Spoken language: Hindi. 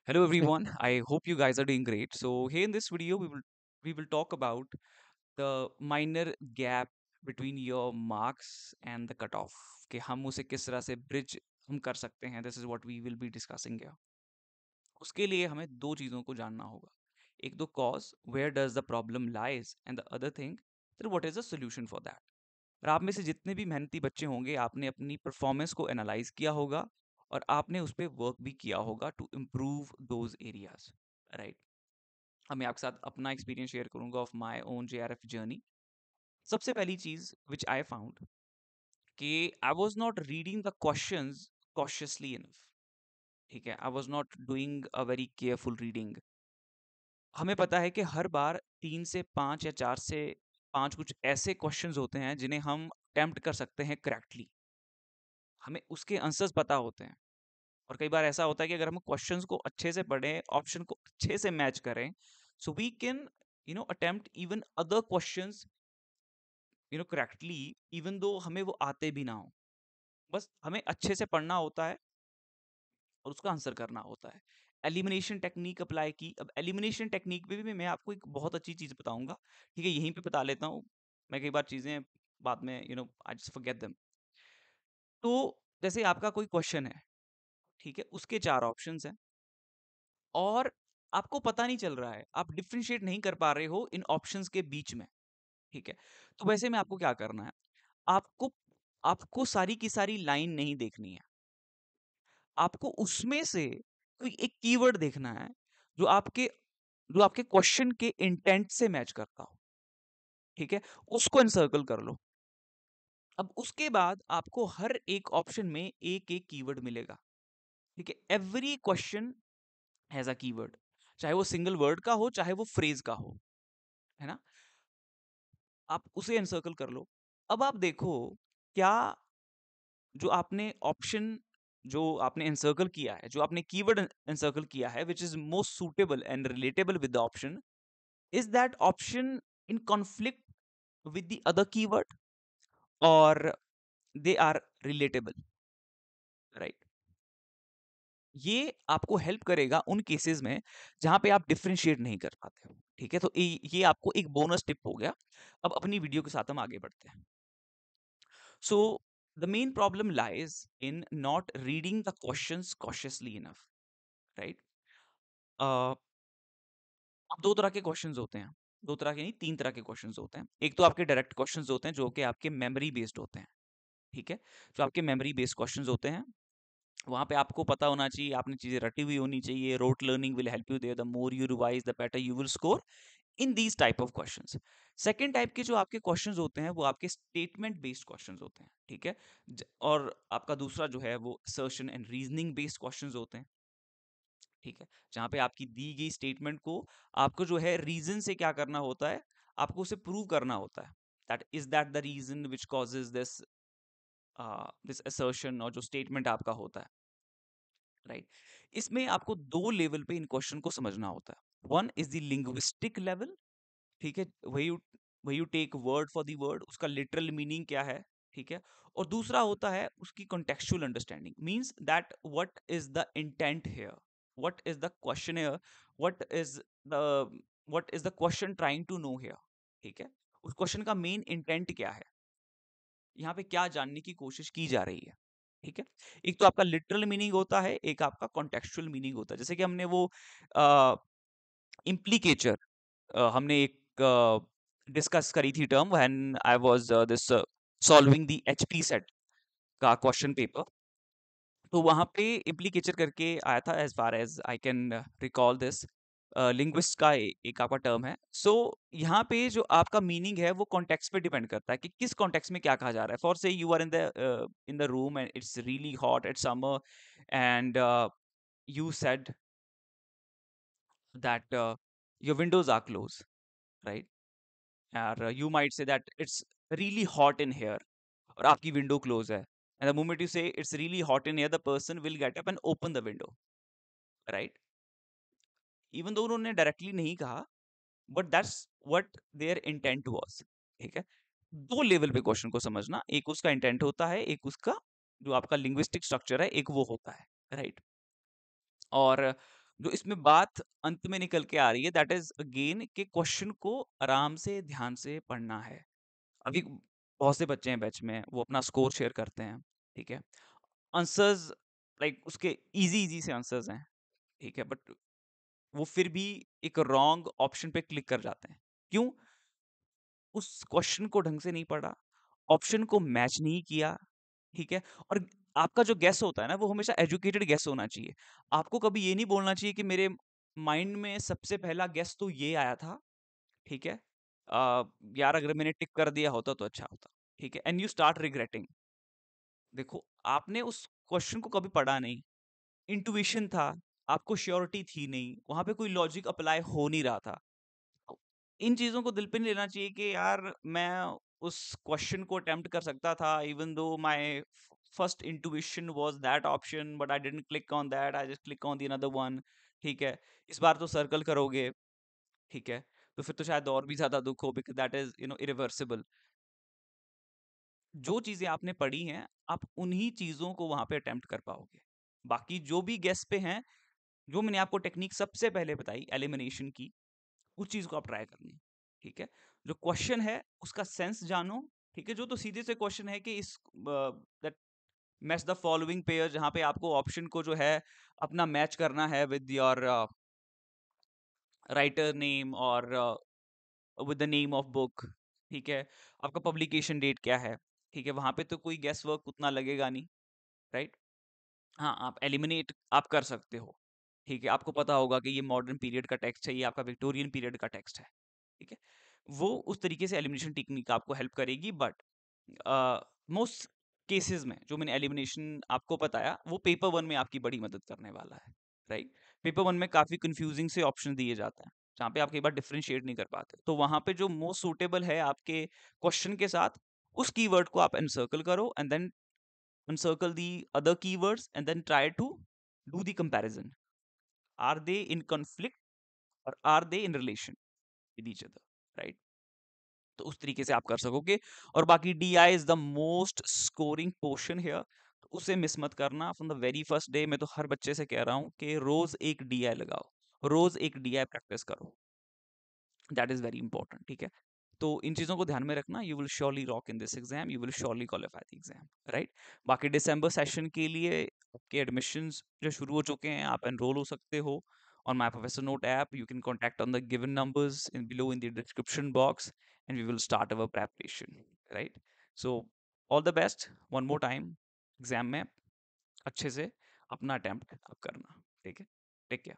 Hello everyone. I hope you guys are doing great. So here in this video we will talk about the minor gap between your marks and the cutoff कि हम उसे किस तरह से bridge हम कर सकते हैं. This is what we will be discussing here. उसके लिए हमें दो चीज़ों को जानना होगा. एक तो cause, where does the problem lies, and the other thing, that what is the solution for that. और आप में से जितने भी मेहनती बच्चे होंगे आपने अपनी परफॉर्मेंस को एनालाइज किया होगा और आपने उस पर वर्क भी किया होगा to improve those areas, right. अब मैं आपके साथ अपना एक्सपीरियंस शेयर करूंगा of my own JRF journey. सबसे पहली चीज विच आई फाउंड कि I was not reading the questions cautiously enough. ठीक है, I was not doing a very careful reading. हमें पता है कि हर बार 3 से 5 या 4 से 5 कुछ ऐसे क्वेश्चंस होते हैं जिन्हें हम अटेम्प्ट कर सकते हैं करेक्टली. हमें उसके आंसर्स पता होते हैं. और कई बार ऐसा होता है कि अगर हम क्वेश्चंस को अच्छे से पढ़ें, ऑप्शन को अच्छे से मैच करें, so we can attempt even other questions correctly, even though हमें वो आते भी ना हो. बस हमें अच्छे से पढ़ना होता है और उसका आंसर करना होता है. एलिमिनेशन टेक्निक अप्लाई की. अब एलिमिनेशन टेक्निक पे भी मैं आपको एक बहुत अच्छी चीज बताऊंगा. ठीक है, यहीं पे बता लेता हूँ. मैं कई बार चीजें बाद में आई जस्ट फॉरगेट देम. तो जैसे आपका कोई क्वेश्चन है, ठीक है, उसके 4 ऑप्शंस हैं और आपको पता नहीं चल रहा है, आप डिफरेंशिएट नहीं कर पा रहे हो इन ऑप्शंस के बीच में. ठीक है, तो वैसे में आपको क्या करना है, आपको आपको सारी की सारी लाइन नहीं देखनी है. आपको उसमें से कोई एक कीवर्ड देखना है जो आपके जो आपके क्वेश्चन के इंटेंट से मैच करता हो. ठीक है, उसको एनसर्कल कर लो. अब उसके बाद आपको हर एक ऑप्शन में एक एक कीवर्ड मिलेगा. ठीक है, every question has a keyword, चाहे वो सिंगल वर्ड का हो चाहे वो फ्रेज का हो, है ना. आप उसे एनसर्कल कर लो. अब आप देखो, क्या जो आपने ऑप्शन जो आपने एनसर्कल किया है, जो आपने कीवर्ड एनसर्कल किया है, which is most suitable and relatable with the option, is that option in conflict with the other keyword और दे आर रिलेटेबल, राइट. ये आपको हेल्प करेगा उन केसेस में जहां पे आप डिफरेंशिएट नहीं कर पाते हो. ठीक है, तो ये आपको एक बोनस टिप हो गया. अब अपनी वीडियो के साथ हम आगे बढ़ते हैं. So the main problem lies in not reading the questions cautiously enough, right? अब दो तरह के क्वेश्चंस होते हैं. दो तरह के नहीं, तीन तरह के क्वेश्चंस होते हैं. एक तो आपके डायरेक्ट क्वेश्चंस होते हैं जो कि आपके मेमोरी बेस्ड होते हैं. ठीक है, जो आपके मेमोरी बेस्ड क्वेश्चंस होते हैं, वहां पे आपको पता होना चाहिए, आपने चीजें रटी हुई होनी चाहिए. Rote learning will help you there. The more you revise the better you will score in these type of questions. Second type के जो आपके क्वेश्चंस होते हैं वो आपके स्टेटमेंट बेस्ड क्वेश्चंस होते हैं. ठीक है, और आपका दूसरा जो है वो assertion and reasoning based questions होते हैं. ठीक है, जहां पे आपकी दी गई स्टेटमेंट को आपको जो है रीजन से क्या करना होता है, आपको उसे प्रूव करना होता है. That is that the reason which causes this this assertion, और जो स्टेटमेंट आपका होता है, राइट. इसमें आपको दो लेवल पे इन क्वेश्चन को समझना होता है. One is the linguistic level. ठीक है, वही you take word for the word, उसका लिटरल मीनिंग क्या है. ठीक है, और दूसरा होता है उसकी contextual understanding, means that what is the intent here, what is the question here, what is the what is the question trying to know here. ठीक है, उस क्वेश्चन का मेन इंटेंट क्या है, यहाँ पे क्या जानने की कोशिश की जा रही है. ठीक है, एक तो आपका लिटरल मीनिंग होता है, एक आपका कॉन्टेक्चुअल मीनिंग होता है. जैसे कि हमने वो इम्प्लीकेचर हमने एक डिस्कस करी थी term when I was this solving the HP set का क्वेश्चन पेपर. तो वहां पे इम्प्लीकेचर करके आया था, as far as I can recall this. Linguist का एक आपका टर्म है. सो यहाँ पे जो आपका मीनिंग है वो कॉन्टेक्स्ट पे डिपेंड करता है कि किस कॉन्टेक्स्ट में क्या कहा जा रहा है. For say you are in the room and it's really hot at summer and you said that your windows are closed, right? Or you might say that it's really hot in here, और आपकी window close है. And the moment you say it's really hot in here, the person will get up and open the window, right? Even though उन्होंने directly नहीं कहा, but that's what their intent was. ठीक है, दो लेवल पे क्वेश्चन को समझना, एक उसका इंटेंट होता है, एक उसका जो आपका लिंग्विस्टिक स्ट्रक्चर है, एक वो होता है, राइट. और जो इसमें बात अंत में निकल के आ रही है दैट इज अगेन कि क्वेश्चन को आराम से ध्यान से पढ़ना है। अभी बहुत से बच्चे हैं बैच में, वो अपना स्कोर शेयर करते हैं, ठीक है, आंसर्स लाइक उसके इजी इजी से आंसर्स हैं, ठीक है, बट वो फिर भी एक रॉन्ग ऑप्शन पे क्लिक कर जाते हैं। क्यों? उस क्वेश्चन को ढंग से नहीं पढ़ा, ऑप्शन को मैच नहीं किया, ठीक है। और आपका जो गेस होता है ना, वो हमेशा एजुकेटेड गेस होना चाहिए। आपको कभी ये नहीं बोलना चाहिए कि मेरे माइंड में सबसे पहला गेस तो ये आया था, ठीक है, यार अगर मैंने टिक कर दिया होता तो अच्छा होता, ठीक है, एंड यू स्टार्ट रिग्रेटिंग। देखो, आपने उस क्वेश्चन को कभी पढ़ा नहीं, इंट्यूशन था, आपको श्योरिटी थी नहीं, वहां पे कोई लॉजिक अप्लाई हो नहीं रहा था। तो इन चीजों को दिल पे नहीं लेना चाहिए कि यार मैं उस क्वेश्चन को अटेम्प्ट कर सकता था, even though my first intuition was that option but I didn't click on that, I just click on the another one, ठीक है। इस बार तो सर्कल करोगे, ठीक है, तो फिर तो शायद और भी ज्यादा दुख हो, बिकॉज दैट इज इरिवर्सिबल। जो चीजें आपने पढ़ी हैं, आप उन्हीं चीजों को वहां पे अटेम्प्ट कर पाओगे। बाकी जो भी गेस पे हैं, जो मैंने आपको टेक्निक सबसे पहले बताई एलिमिनेशन की, उस चीज को आप ट्राई करनी, ठीक है। जो क्वेश्चन है उसका सेंस जानो, ठीक है। जो तो सीधे से क्वेश्चन है कि इस that match the following pair, जहां पे आपको ऑप्शन को जो है अपना मैच करना है विद योर राइटर नेम और with the name of book, ठीक है। आपका पब्लिकेशन डेट क्या है, ठीक है, वहां पे तो कोई गेस वर्क उतना लगेगा नहीं, राइट। हाँ, आप एलिमिनेट आप कर सकते हो, ठीक है। आपको पता होगा कि ये मॉडर्न पीरियड का टेक्स्ट है, ये आपका विक्टोरियन पीरियड का टेक्स्ट है, ठीक है। वो उस तरीके से एलिमिनेशन टेक्निक आपको हेल्प करेगी, बट मोस्ट केसेस में जो मैंने एलिमिनेशन आपको बताया, वो पेपर वन में आपकी बड़ी मदद करने वाला है, राइट। पेपर वन में काफी कंफ्यूजिंग से ऑप्शन दिए जाते हैं, जहाँ पे आप कई बार डिफरेंशिएट नहीं कर पाते, तो वहां पे जो मोस्ट सूटेबल है आपके क्वेश्चन के साथ, उस कीवर्ड को आप एनसर्कल करो and then encircle the other keywords and then try to do the comparison. Are they in conflict or are they in relation with each other, right? तो उस तरीके से आप कर सकोगे। और बाकी D I is the most scoring portion here, तो उसे मिस मत करना from the very first day. मैं तो हर बच्चे से कह रहा हूँ कि रोज एक डी आई लगाओ, रोज एक डी आई प्रैक्टिस करो, दैट इज वेरी इंपॉर्टेंट, ठीक है। तो इन चीजों को ध्यान में रखना, you will surely rock in this exam, you will surely qualify the exam, right. बाकी दिसंबर सेशन के लिए आपके एडमिशंस जो शुरू हो चुके हैं, आप एनरोल हो सकते हो on my professor note app. You can contact on the given numbers in below in the description box, and we will start our preparation, right? So all the best one more time, exam में अच्छे से अपना attempt आप करना, ठीक है। Take care.